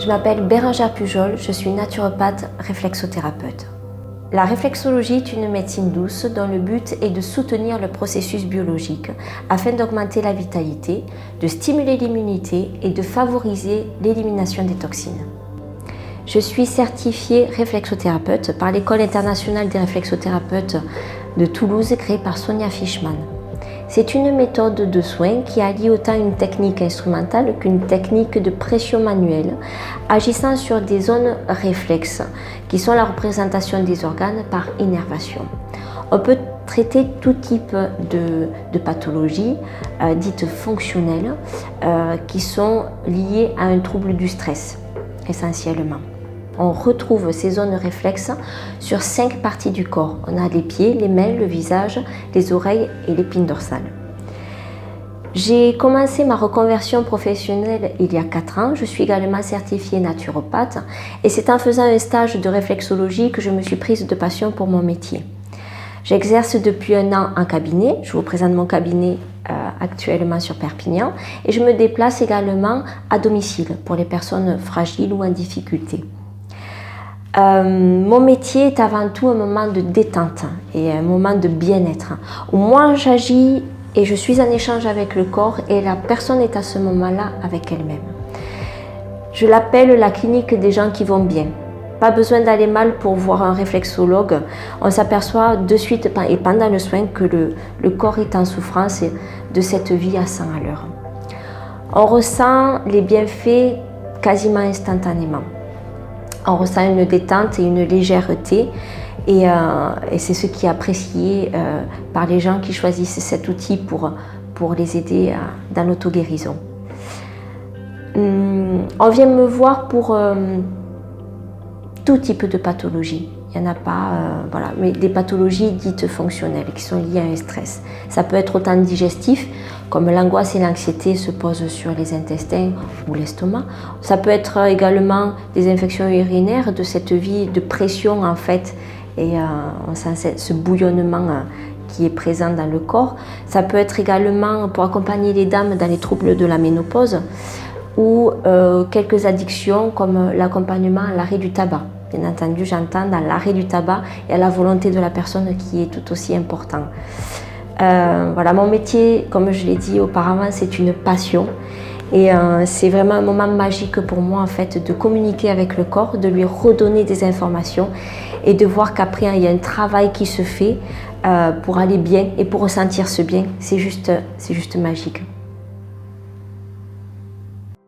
Je m'appelle Bérengère Pujol, je suis naturopathe réflexothérapeute. La réflexologie est une médecine douce dont le but est de soutenir le processus biologique afin d'augmenter la vitalité, de stimuler l'immunité et de favoriser l'élimination des toxines. Je suis certifiée réflexothérapeute par l'École internationale des réflexothérapeutes de Toulouse créée par Sonia Fishman. C'est une méthode de soins qui allie autant une technique instrumentale qu'une technique de pression manuelle, agissant sur des zones réflexes, qui sont la représentation des organes par innervation. On peut traiter tout type de pathologies dites fonctionnelles qui sont liées à un trouble du stress, essentiellement. On retrouve ces zones réflexes sur 5 parties du corps. On a les pieds, les mains, le visage, les oreilles et l'épine dorsale. J'ai commencé ma reconversion professionnelle il y a 4 ans. Je suis également certifiée naturopathe et c'est en faisant un stage de réflexologie que je me suis prise de passion pour mon métier. J'exerce depuis 1 an en cabinet. Je vous présente mon cabinet actuellement sur Perpignan et je me déplace également à domicile pour les personnes fragiles ou en difficulté. Mon métier est avant tout un moment de détente et un moment de bien-être où moi j'agis et je suis en échange avec le corps et la personne est à ce moment-là avec elle-même. Je l'appelle la clinique des gens qui vont bien. Pas besoin d'aller mal pour voir un réflexologue. On s'aperçoit de suite et pendant le soin que le corps est en souffrance de cette vie à 100 à l'heure. On ressent les bienfaits quasiment instantanément. On ressent une détente et une légèreté et c'est ce qui est apprécié par les gens qui choisissent cet outil pour les aider dans l'auto-guérison. On vient me voir pour tout type de pathologie. Il n'y en a pas, mais des pathologies dites fonctionnelles qui sont liées à un stress. Ça peut être autant digestif, comme l'angoisse et l'anxiété se posent sur les intestins ou l'estomac. Ça peut être également des infections urinaires, de cette vie de pression en fait, et on sent ce bouillonnement qui est présent dans le corps. Ça peut être également pour accompagner les dames dans les troubles de la ménopause ou quelques addictions comme l'accompagnement à l'arrêt du tabac. Bien entendu, j'entends dans l'arrêt du tabac et à la volonté de la personne qui est tout aussi important. Mon métier, comme je l'ai dit auparavant, c'est une passion et c'est vraiment un moment magique pour moi en fait de communiquer avec le corps, de lui redonner des informations et de voir qu'après il y a un travail qui se fait pour aller bien et pour ressentir ce bien. C'est juste magique.